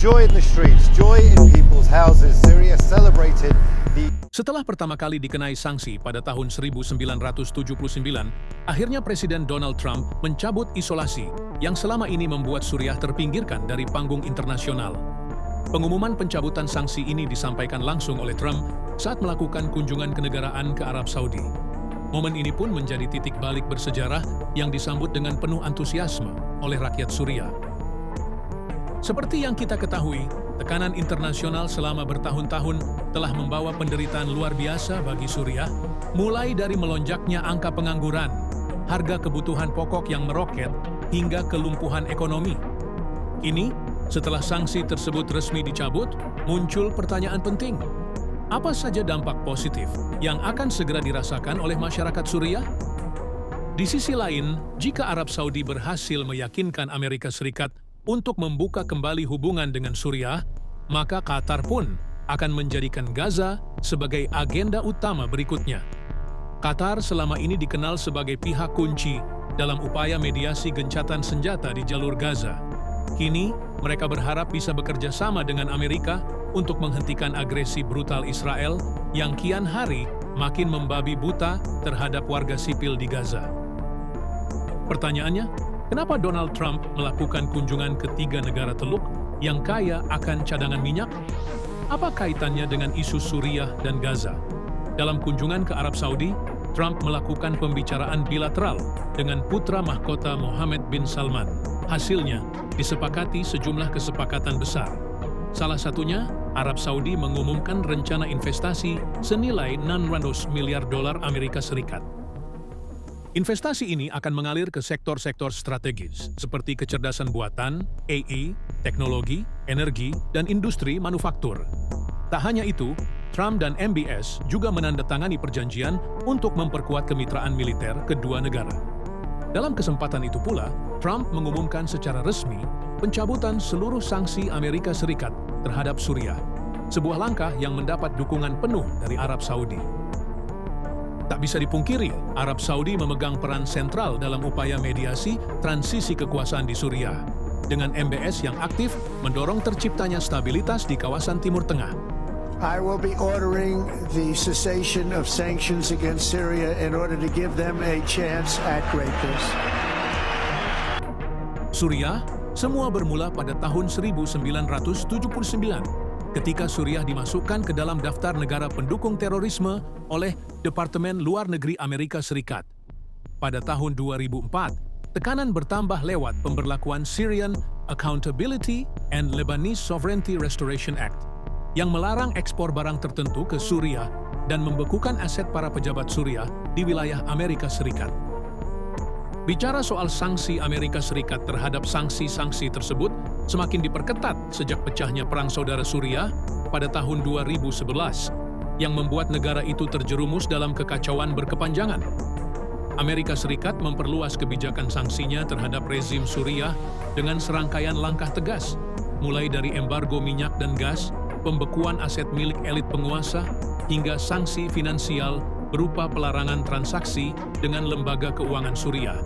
joy in the streets, joy in people's houses. Syria celebrated the Setelah pertama kali dikenai sanksi pada tahun 1979, akhirnya Presiden Donald Trump mencabut isolasi yang selama ini membuat Suriah terpinggirkan dari panggung internasional. Pengumuman pencabutan sanksi ini disampaikan langsung oleh Trump saat melakukan kunjungan kenegaraan ke Arab Saudi. Momen ini pun menjadi titik balik bersejarah yang disambut dengan penuh antusiasme oleh rakyat Suriah. Seperti yang kita ketahui, tekanan internasional selama bertahun-tahun telah membawa penderitaan luar biasa bagi Suriah, mulai dari melonjaknya angka pengangguran, harga kebutuhan pokok yang meroket, hingga kelumpuhan ekonomi. Kini, setelah sanksi tersebut resmi dicabut, muncul pertanyaan penting. Apa saja dampak positif yang akan segera dirasakan oleh masyarakat Suriah? Di sisi lain, jika Arab Saudi berhasil meyakinkan Amerika Serikat untuk membuka kembali hubungan dengan Suriah, maka Qatar pun akan menjadikan Gaza sebagai agenda utama berikutnya. Qatar selama ini dikenal sebagai pihak kunci dalam upaya mediasi gencatan senjata di jalur Gaza. Kini, mereka berharap bisa bekerja sama dengan Amerika untuk menghentikan agresi brutal Israel yang kian hari makin membabi buta terhadap warga sipil di Gaza. Pertanyaannya, kenapa Donald Trump melakukan kunjungan ke 3 negara Teluk yang kaya akan cadangan minyak? Apa kaitannya dengan isu Suriah dan Gaza? Dalam kunjungan ke Arab Saudi, Trump melakukan pembicaraan bilateral dengan putra mahkota Mohammed bin Salman. Hasilnya, disepakati sejumlah kesepakatan besar. Salah satunya, Arab Saudi mengumumkan rencana investasi senilai 600 miliar dolar Amerika Serikat. Investasi ini akan mengalir ke sektor-sektor strategis seperti kecerdasan buatan, AI, teknologi, energi, dan industri manufaktur. Tak hanya itu, Trump dan MBS juga menandatangani perjanjian untuk memperkuat kemitraan militer kedua negara. Dalam kesempatan itu pula, Trump mengumumkan secara resmi pencabutan seluruh sanksi Amerika Serikat terhadap Suriah, sebuah langkah yang mendapat dukungan penuh dari Arab Saudi. Tak bisa dipungkiri, Arab Saudi memegang peran sentral dalam upaya mediasi transisi kekuasaan di Suriah, dengan MBS yang aktif mendorong terciptanya stabilitas di kawasan Timur Tengah. I will be ordering the cessation of sanctions against Syria in order to give them a chance at greatness. Suriah, semua bermula pada tahun 1979, ketika Suriah dimasukkan ke dalam daftar negara pendukung terorisme oleh Departemen Luar Negeri Amerika Serikat. Pada tahun 2004, tekanan bertambah lewat pemberlakuan Syrian Accountability and Lebanese Sovereignty Restoration Act, yang melarang ekspor barang tertentu ke Suriah dan membekukan aset para pejabat Suriah di wilayah Amerika Serikat. Bicara soal sanksi Amerika Serikat terhadap sanksi-sanksi tersebut semakin diperketat sejak pecahnya Perang Saudara Suriah pada tahun 2011, yang membuat negara itu terjerumus dalam kekacauan berkepanjangan. Amerika Serikat memperluas kebijakan sanksinya terhadap rezim Suriah dengan serangkaian langkah tegas, mulai dari embargo minyak dan gas, pembekuan aset milik elit penguasa, hingga sanksi finansial berupa pelarangan transaksi dengan lembaga keuangan Suriah,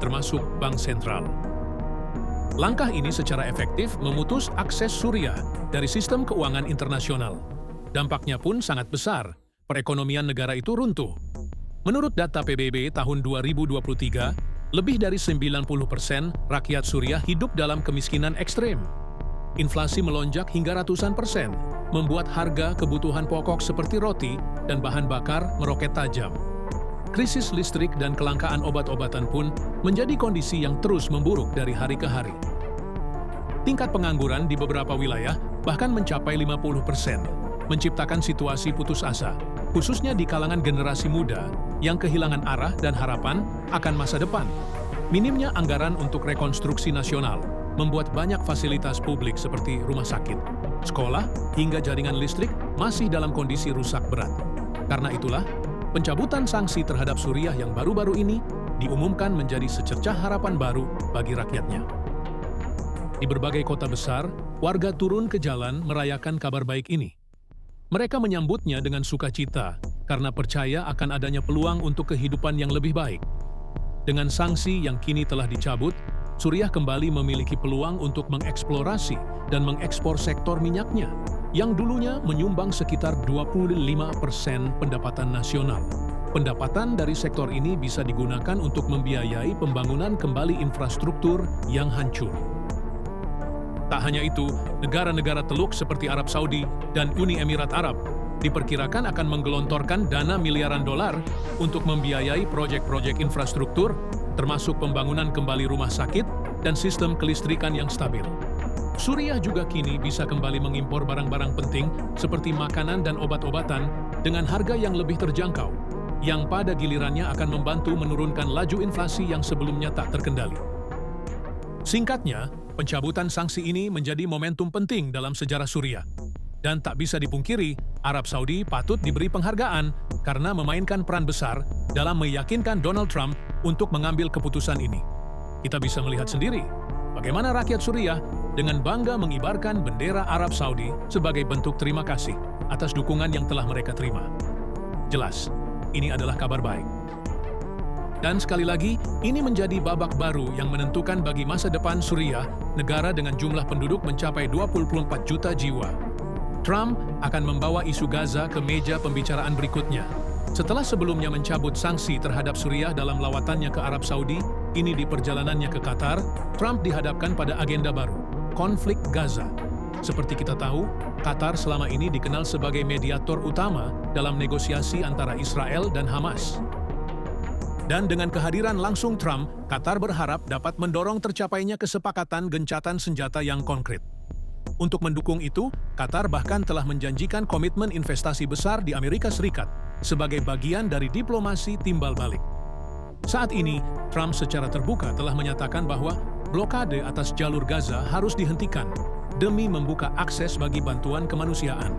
termasuk Bank Sentral. Langkah ini secara efektif memutus akses Suriah dari sistem keuangan internasional. Dampaknya pun sangat besar, perekonomian negara itu runtuh. Menurut data PBB tahun 2023, lebih dari 90% rakyat Suriah hidup dalam kemiskinan ekstrem. Inflasi melonjak hingga ratusan persen, membuat harga kebutuhan pokok seperti roti dan bahan bakar meroket tajam. Krisis listrik dan kelangkaan obat-obatan pun menjadi kondisi yang terus memburuk dari hari ke hari. Tingkat pengangguran di beberapa wilayah bahkan mencapai 50%, menciptakan situasi putus asa, khususnya di kalangan generasi muda yang kehilangan arah dan harapan akan masa depan. Minimnya anggaran untuk rekonstruksi nasional membuat banyak fasilitas publik seperti rumah sakit, sekolah, hingga jaringan listrik masih dalam kondisi rusak berat. Karena itulah, pencabutan sanksi terhadap Suriah yang baru-baru ini diumumkan menjadi secercah harapan baru bagi rakyatnya. Di berbagai kota besar, warga turun ke jalan merayakan kabar baik ini. Mereka menyambutnya dengan sukacita karena percaya akan adanya peluang untuk kehidupan yang lebih baik. Dengan sanksi yang kini telah dicabut, Suriah kembali memiliki peluang untuk mengeksplorasi dan mengekspor sektor minyaknya, yang dulunya menyumbang sekitar 25% pendapatan nasional. Pendapatan dari sektor ini bisa digunakan untuk membiayai pembangunan kembali infrastruktur yang hancur. Tak hanya itu, negara-negara Teluk seperti Arab Saudi dan Uni Emirat Arab diperkirakan akan menggelontorkan dana miliaran dolar untuk membiayai proyek-proyek infrastruktur, termasuk pembangunan kembali rumah sakit dan sistem kelistrikan yang stabil. Suriah juga kini bisa kembali mengimpor barang-barang penting seperti makanan dan obat-obatan dengan harga yang lebih terjangkau, yang pada gilirannya akan membantu menurunkan laju inflasi yang sebelumnya tak terkendali. Singkatnya, pencabutan sanksi ini menjadi momentum penting dalam sejarah Suriah. Dan tak bisa dipungkiri, Arab Saudi patut diberi penghargaan karena memainkan peran besar dalam meyakinkan Donald Trump untuk mengambil keputusan ini. Kita bisa melihat sendiri bagaimana rakyat Suriah dengan bangga mengibarkan bendera Arab Saudi sebagai bentuk terima kasih atas dukungan yang telah mereka terima. Jelas, ini adalah kabar baik. Dan sekali lagi, ini menjadi babak baru yang menentukan bagi masa depan Suriah, negara dengan jumlah penduduk mencapai 24 juta jiwa. Trump akan membawa isu Gaza ke meja pembicaraan berikutnya. Setelah sebelumnya mencabut sanksi terhadap Suriah dalam lawatannya ke Arab Saudi, ini di perjalanannya ke Qatar, Trump dihadapkan pada agenda baru, konflik Gaza. Seperti kita tahu, Qatar selama ini dikenal sebagai mediator utama dalam negosiasi antara Israel dan Hamas. Dan dengan kehadiran langsung Trump, Qatar berharap dapat mendorong tercapainya kesepakatan gencatan senjata yang konkret. Untuk mendukung itu, Qatar bahkan telah menjanjikan komitmen investasi besar di Amerika Serikat sebagai bagian dari diplomasi timbal balik. Saat ini, Trump secara terbuka telah menyatakan bahwa blokade atas jalur Gaza harus dihentikan demi membuka akses bagi bantuan kemanusiaan.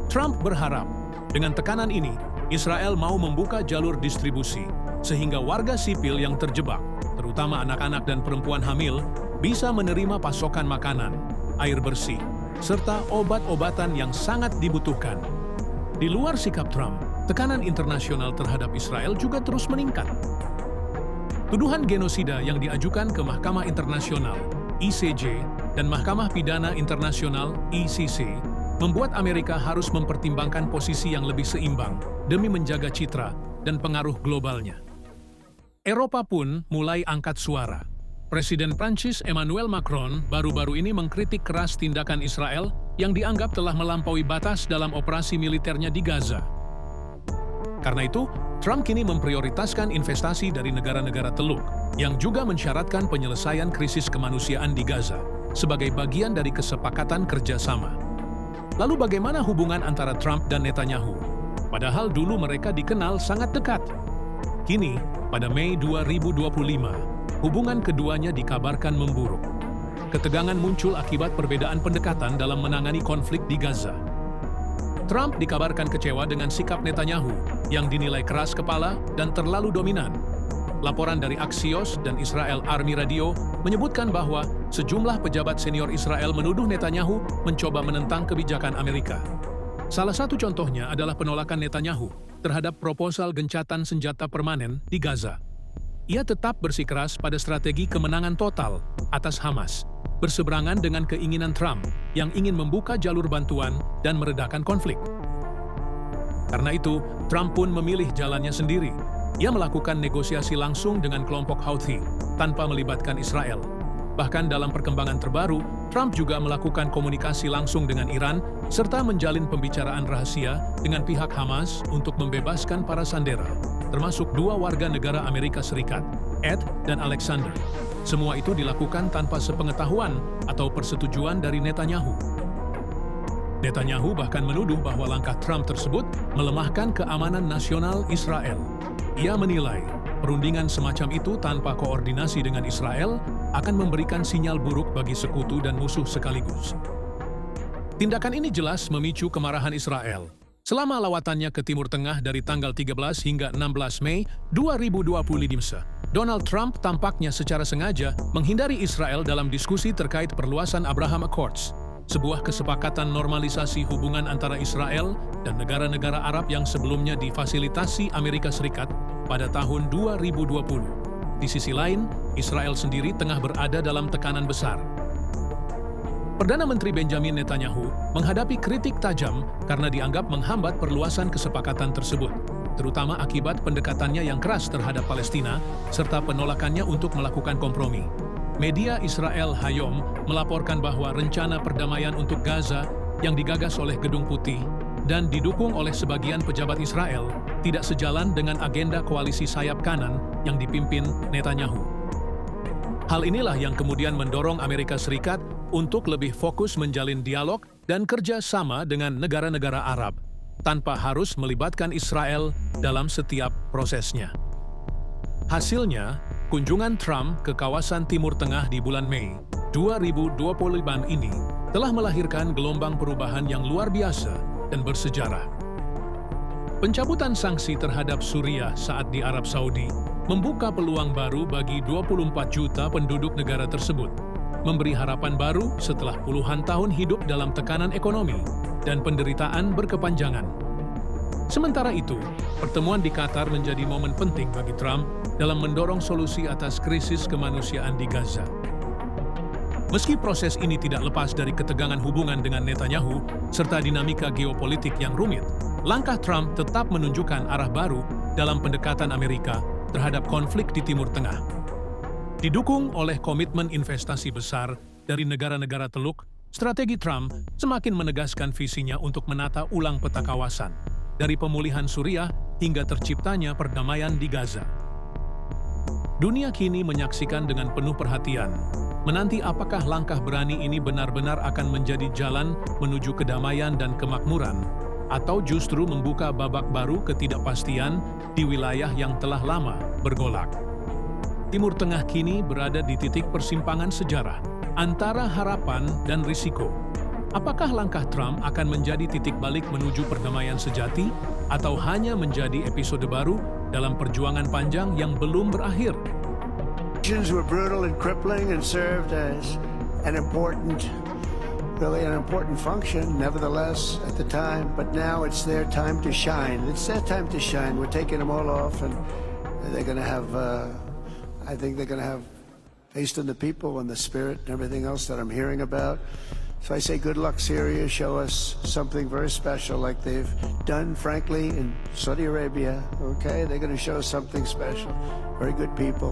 Trump berharap dengan tekanan ini, Israel mau membuka jalur distribusi sehingga warga sipil yang terjebak, terutama anak-anak dan perempuan hamil, bisa menerima pasokan makanan, air bersih, serta obat-obatan yang sangat dibutuhkan. Di luar sikap Trump, tekanan internasional terhadap Israel juga terus meningkat. Tuduhan genosida yang diajukan ke Mahkamah Internasional (ICJ) dan Mahkamah Pidana Internasional (ICC) membuat Amerika harus mempertimbangkan posisi yang lebih seimbang demi menjaga citra dan pengaruh globalnya. Eropa pun mulai angkat suara. Presiden Prancis Emmanuel Macron baru-baru ini mengkritik keras tindakan Israel yang dianggap telah melampaui batas dalam operasi militernya di Gaza. Karena itu, Trump kini memprioritaskan investasi dari negara-negara Teluk yang juga mensyaratkan penyelesaian krisis kemanusiaan di Gaza sebagai bagian dari kesepakatan kerjasama. Lalu bagaimana hubungan antara Trump dan Netanyahu? Padahal dulu mereka dikenal sangat dekat. Kini, pada Mei 2025, hubungan keduanya dikabarkan memburuk. Ketegangan muncul akibat perbedaan pendekatan dalam menangani konflik di Gaza. Trump dikabarkan kecewa dengan sikap Netanyahu yang dinilai keras kepala dan terlalu dominan. Laporan dari Axios dan Israel Army Radio menyebutkan bahwa sejumlah pejabat senior Israel menuduh Netanyahu mencoba menentang kebijakan Amerika. Salah satu contohnya adalah penolakan Netanyahu terhadap proposal gencatan senjata permanen di Gaza. Ia tetap bersikeras pada strategi kemenangan total atas Hamas, berseberangan dengan keinginan Trump yang ingin membuka jalur bantuan dan meredakan konflik. Karena itu, Trump pun memilih jalannya sendiri. Ia melakukan negosiasi langsung dengan kelompok Houthi tanpa melibatkan Israel. Bahkan dalam perkembangan terbaru, Trump juga melakukan komunikasi langsung dengan Iran serta menjalin pembicaraan rahasia dengan pihak Hamas untuk membebaskan para sandera, termasuk 2 warga negara Amerika Serikat, Ed dan Alexander. Semua itu dilakukan tanpa sepengetahuan atau persetujuan dari Netanyahu. Netanyahu bahkan menuduh bahwa langkah Trump tersebut melemahkan keamanan nasional Israel. Ia menilai perundingan semacam itu tanpa koordinasi dengan Israel akan memberikan sinyal buruk bagi sekutu dan musuh sekaligus. Tindakan ini jelas memicu kemarahan Israel. Selama lawatannya ke Timur Tengah dari tanggal 13 hingga 16 Mei 2025, Donald Trump tampaknya secara sengaja menghindari Israel dalam diskusi terkait perluasan Abraham Accords, sebuah kesepakatan normalisasi hubungan antara Israel dan negara-negara Arab yang sebelumnya difasilitasi Amerika Serikat pada tahun 2020. Di sisi lain, Israel sendiri tengah berada dalam tekanan besar. Perdana Menteri Benjamin Netanyahu menghadapi kritik tajam karena dianggap menghambat perluasan kesepakatan tersebut, terutama akibat pendekatannya yang keras terhadap Palestina serta penolakannya untuk melakukan kompromi. Media Israel Hayom melaporkan bahwa rencana perdamaian untuk Gaza yang digagas oleh Gedung Putih dan didukung oleh sebagian pejabat Israel tidak sejalan dengan agenda koalisi sayap kanan yang dipimpin Netanyahu. Hal inilah yang kemudian mendorong Amerika Serikat untuk lebih fokus menjalin dialog dan kerja sama dengan negara-negara Arab, tanpa harus melibatkan Israel dalam setiap prosesnya. Hasilnya, kunjungan Trump ke kawasan Timur Tengah di bulan Mei 2025 ini telah melahirkan gelombang perubahan yang luar biasa dan bersejarah. Pencabutan sanksi terhadap Suriah saat di Arab Saudi membuka peluang baru bagi 24 juta penduduk negara tersebut, memberi harapan baru setelah puluhan tahun hidup dalam tekanan ekonomi dan penderitaan berkepanjangan. Sementara itu, pertemuan di Qatar menjadi momen penting bagi Trump dalam mendorong solusi atas krisis kemanusiaan di Gaza. Meski proses ini tidak lepas dari ketegangan hubungan dengan Netanyahu serta dinamika geopolitik yang rumit, langkah Trump tetap menunjukkan arah baru dalam pendekatan Amerika terhadap konflik di Timur Tengah. Didukung oleh komitmen investasi besar dari negara-negara Teluk, strategi Trump semakin menegaskan visinya untuk menata ulang peta kawasan, dari pemulihan Suriah hingga terciptanya perdamaian di Gaza. Dunia kini menyaksikan dengan penuh perhatian, menanti apakah langkah berani ini benar-benar akan menjadi jalan menuju kedamaian dan kemakmuran, atau justru membuka babak baru ketidakpastian di wilayah yang telah lama bergolak. Timur Tengah kini berada di titik persimpangan sejarah antara harapan dan risiko. Apakah langkah Trump akan menjadi titik balik menuju perdamaian sejati, atau hanya menjadi episode baru dalam perjuangan panjang yang belum berakhir? Actions were brutal and crippling and served as an important function, nevertheless, at the time. But now it's their time to shine. It's their time to shine. We're taking them all off, and they're going to have, I think they're going to have faith in the people and the spirit and everything else that I'm hearing about. So I say good luck, Syria. Show us something very special like they've done, frankly, in Saudi Arabia. Okay? They're going to show us something special. Very good people.